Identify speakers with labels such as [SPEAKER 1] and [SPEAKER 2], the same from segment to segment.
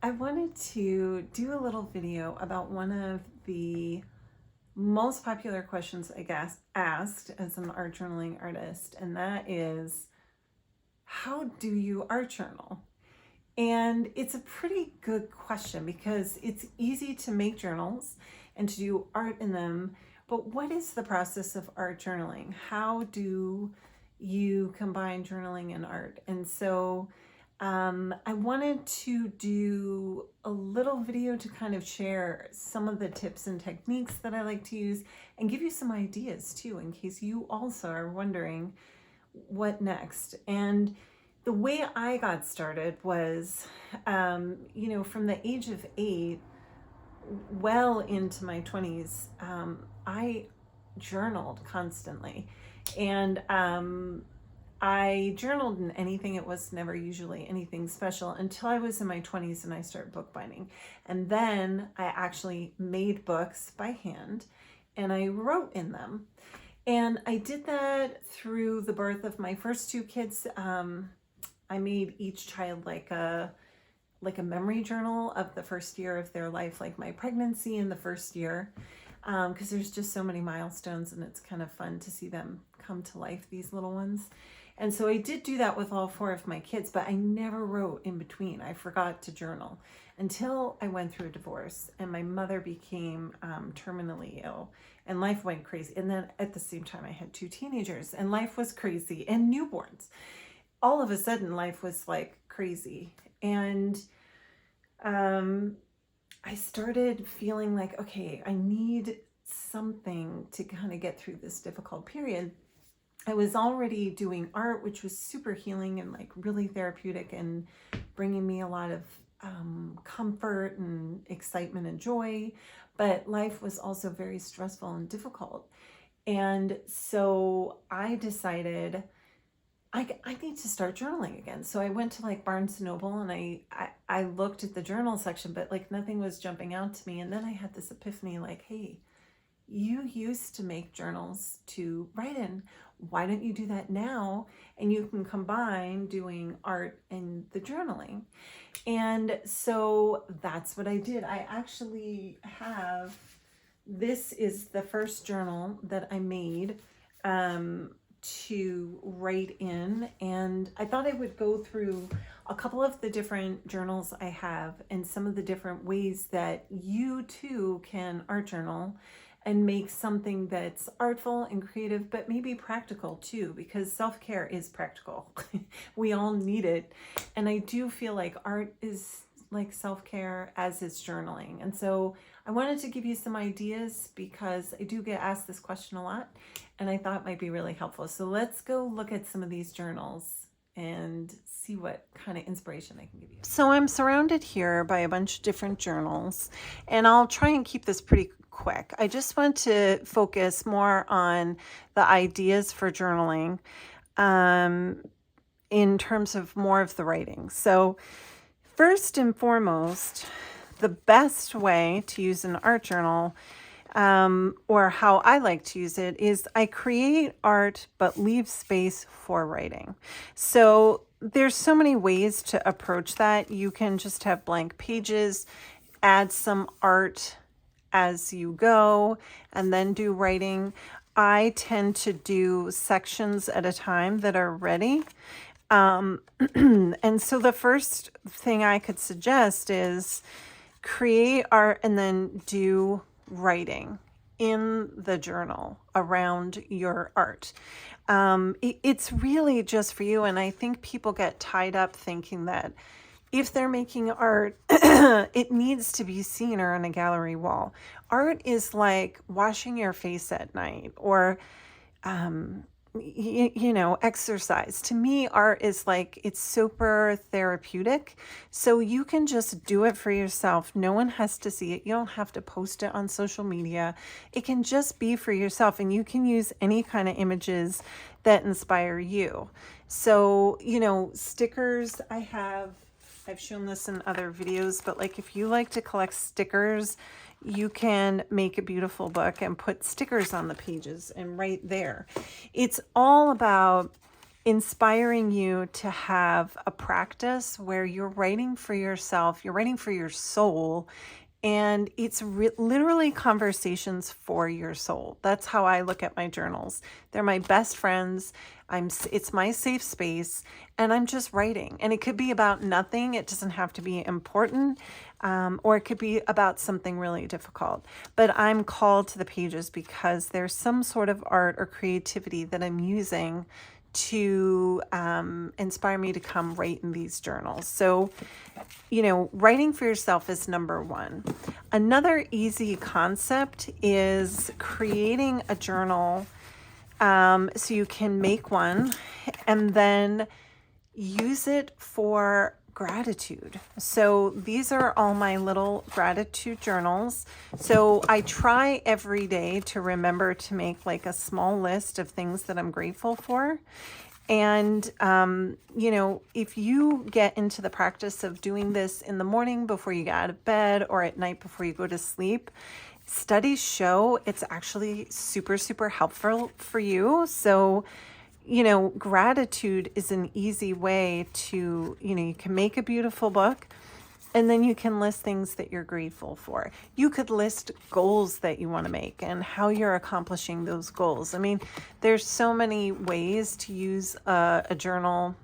[SPEAKER 1] I wanted to do a little video about one of the most popular questions I guess asked as an art journaling artist, and that is, how do you art journal? And it's a pretty good question because it's easy to make journals and to do art in them, but what is the process of art journaling? How do you combine journaling and art? And so I wanted to do a little video to kind of share some of the tips and techniques that I like to use and give you some ideas too, in case you also are wondering what next. And the way I got started was, from the age of 8, well into my 20s, I journaled constantly. And I journaled in anything. It was never usually anything special until I was in my 20s and I started bookbinding. And then I actually made books by hand and I wrote in them. And I did that through the birth of my first 2 kids. I made each child like a memory journal of the first year of their life, like my pregnancy in the first year, because there's just so many milestones and it's kind of fun to see them come to life, these little ones. And so I did do that with all 4 of my kids, but I never wrote in between. I forgot to journal until I went through a divorce and my mother became terminally ill and life went crazy. And then at the same time, I had 2 teenagers and life was crazy and newborns. All of a sudden, life was like crazy. And I started feeling like, okay, I need something to kind of get through this difficult period. I was already doing art, which was super healing and like really therapeutic and bringing me a lot of comfort and excitement and joy. But life was also very stressful and difficult. And so I decided I need to start journaling again. So I went to like Barnes and Noble and I looked at the journal section, but like nothing was jumping out to me. And then I had this epiphany like, hey, you used to make journals to write in. Why don't you do that now? And you can combine doing art and the journaling. And so that's what I did. I actually have, this is the first journal that I made to write in, and I thought I would go through a couple of the different journals I have and some of the different ways that you too can art journal and make something that's artful and creative, but maybe practical too, because self-care is practical. We all need it. And I do feel like art is like self-care, as is journaling. And so I wanted to give you some ideas because I do get asked this question a lot and I thought it might be really helpful. So let's go look at some of these journals and see what kind of inspiration I can give you. So I'm surrounded here by a bunch of different journals, and I'll try and keep this pretty quick. I just want to focus more on the ideas for journaling in terms of more of the writing. So first and foremost, the best way to use an art journal, or how I like to use it, is I create art but leave space for writing. So there's so many ways to approach that. You can just have blank pages, add some art as you go, and then do writing. I tend to do sections at a time that are ready. And so the first thing I could suggest is create art and then do writing in the journal around your art. It's really just for you. And I think people get tied up thinking that if they're making art, it needs to be seen or on a gallery wall. Art is like washing your face at night or, exercise. To me, art is like, it's super therapeutic. So you can just do it for yourself. No one has to see it. You don't have to post it on social media. It can just be for yourself, and you can use any kind of images that inspire you. So, stickers, I've shown this in other videos, but like if you like to collect stickers, you can make a beautiful book and put stickers on the pages and right there. It's all about inspiring you to have a practice where you're writing for yourself, you're writing for your soul, and it's literally conversations for your soul. That's how I look at my journals. They're my best friends. It's my safe space, and I'm just writing. And it could be about nothing. It doesn't have to be important, or it could be about something really difficult. But I'm called to the pages because there's some sort of art or creativity that I'm using to inspire me to come write in these journals. So, writing for yourself is number one. Another easy concept is creating a journal. So you can make one and then use it for gratitude. So these are all my little gratitude journals. So I try every day to remember to make like a small list of things that I'm grateful for. And, if you get into the practice of doing this in the morning before you get out of bed or at night before you go to sleep, studies show it's actually super, super helpful for you. So, gratitude is an easy way to, you can make a beautiful book. And then you can list things that you're grateful for. You could list goals that you want to make and how you're accomplishing those goals. I mean, there's so many ways to use a journal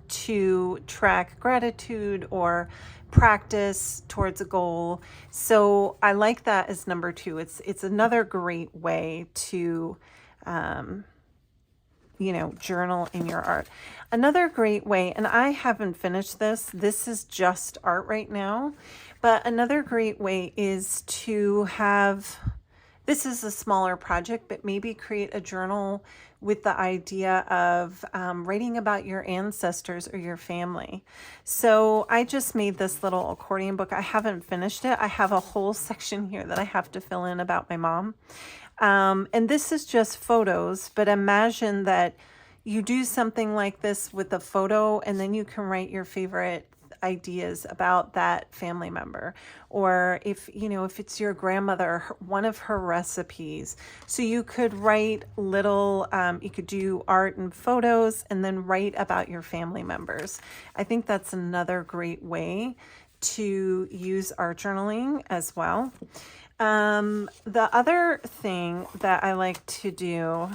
[SPEAKER 1] to track gratitude or practice towards a goal. So I like that as number two. It's another great way to journal in your art. Another great way, and I haven't finished this is just art right now, but another great way is to have, this is a smaller project, but maybe create a journal with the idea of writing about your ancestors or your family. So I just made this little accordion book. I haven't finished it. I have a whole section here that I have to fill in about my mom. And this is just photos, but imagine that you do something like this with a photo, and then you can write your favorite ideas about that family member. Or if it's your grandmother, one of her recipes. So you could write little, you could do art and photos and then write about your family members. I think that's another great way to use art journaling as well. The other thing that I like to do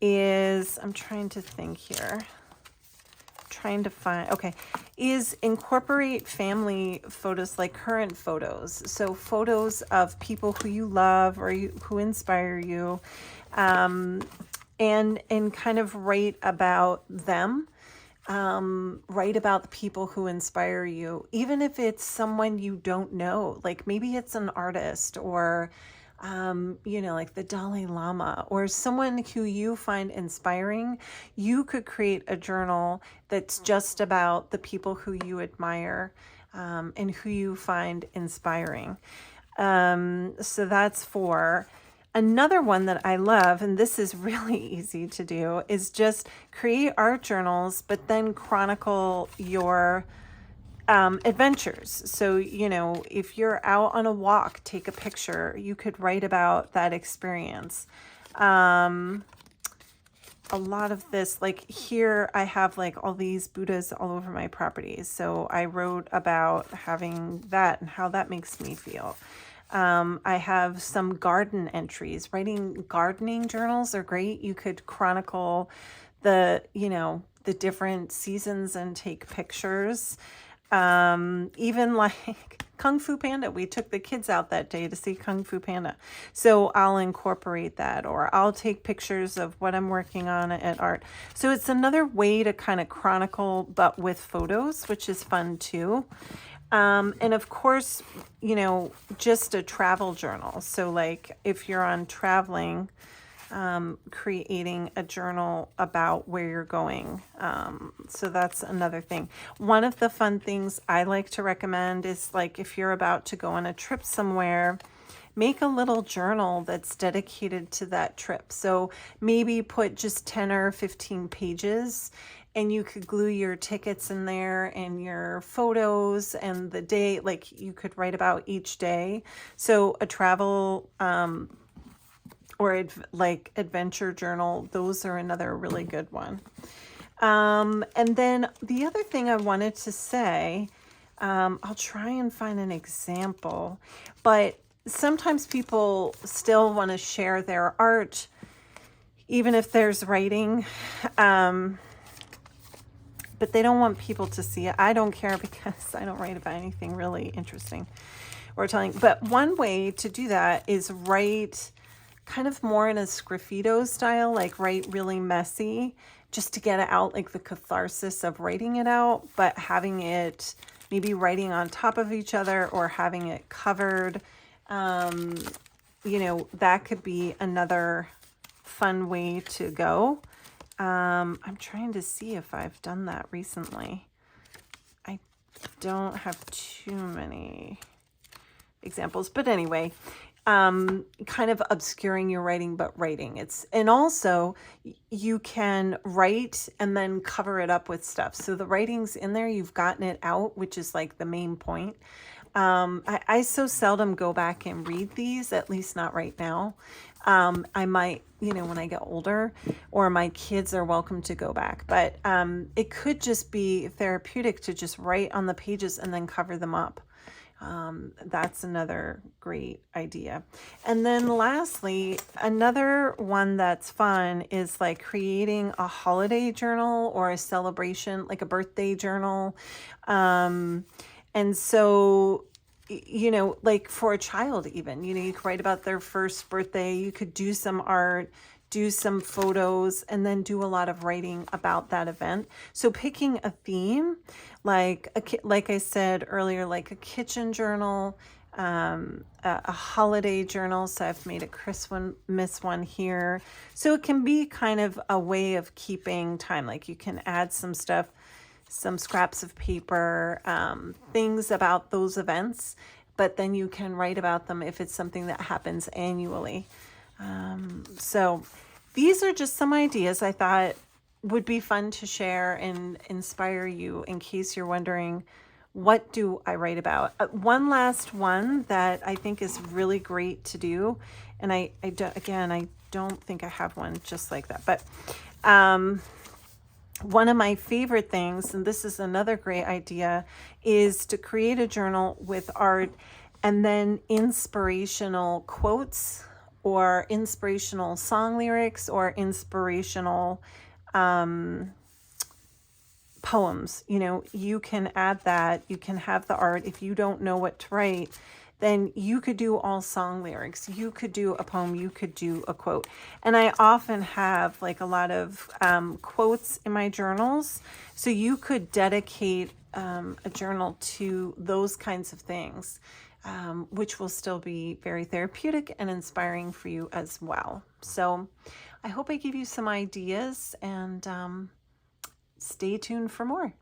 [SPEAKER 1] is, I'm trying to think here, is incorporate family photos, like current photos. So photos of people who you love or who inspire you, and kind of write about them. Write about the people who inspire you, even if it's someone you don't know, like maybe it's an artist or, like the Dalai Lama or someone who you find inspiring. You could create a journal that's just about the people who you admire, and who you find inspiring. So that's four. Another one that I love, and this is really easy to do, is just create art journals, but then chronicle your adventures. So, if you're out on a walk, take a picture. You could write about that experience. A lot of this, like here, I have like all these Buddhas all over my property. So I wrote about having that and how that makes me feel. I have some garden entries. Writing gardening journals are great. You could chronicle the different seasons and take pictures. Even like Kung Fu Panda. We took the kids out that day to see Kung Fu Panda. So I'll incorporate that, or I'll take pictures of what I'm working on at art. So it's another way to kind of chronicle, but with photos, which is fun too. And of course, just a travel journal. So like if you're on traveling, creating a journal about where you're going. So that's another thing. One of the fun things I like to recommend is, like, if you're about to go on a trip somewhere, make a little journal that's dedicated to that trip. So maybe put just 10 or 15 pages, and you could glue your tickets in there and your photos and the day, like you could write about each day. So a travel, or like adventure journal. Those are another really good one. And then the other thing I wanted to say, I'll try and find an example, but sometimes people still want to share their art, even if there's writing, but they don't want people to see it. I don't care because I don't write about anything really interesting or telling. But one way to do that is write kind of more in a sgraffito style, like write really messy, just to get it out, like the catharsis of writing it out, but having it maybe writing on top of each other or having it covered. You know, that could be another fun way to go. I'm trying to see if I've done that recently. I don't have too many examples, but anyway, kind of obscuring your writing, but writing. And also you can write and then cover it up with stuff. So the writing's in there, you've gotten it out, which is like the main point. I so seldom go back and read these, at least not right now. I might, you know, when I get older, or my kids are welcome to go back, but it could just be therapeutic to just write on the pages and then cover them up. That's another great idea. And then lastly, another one that's fun is like creating a holiday journal or a celebration, like a birthday journal. And so, you know, like for a child even, you know, you could write about their first birthday, you could do some art, do some photos, and then do a lot of writing about that event. So picking a theme, like I said earlier, like a kitchen journal, a holiday journal. So I've made a Christmas one here. So it can be kind of a way of keeping time. Like you can add some stuff, some scraps of paper, things about those events, but then you can write about them if it's something that happens annually. So these are just some ideas I thought would be fun to share and inspire you in case you're wondering, what do I write about? One last one that I think is really great to do, and I don't think I have one just like that, but one of my favorite things, and this is another great idea, is to create a journal with art and then inspirational quotes or inspirational song lyrics or inspirational poems. You know, you can add that, you can have the art. If you don't know what to write, then you could do all song lyrics. You could do a poem, you could do a quote. And I often have like a lot of quotes in my journals. So you could dedicate a journal to those kinds of things, which will still be very therapeutic and inspiring for you as well. So I hope I give you some ideas, and stay tuned for more.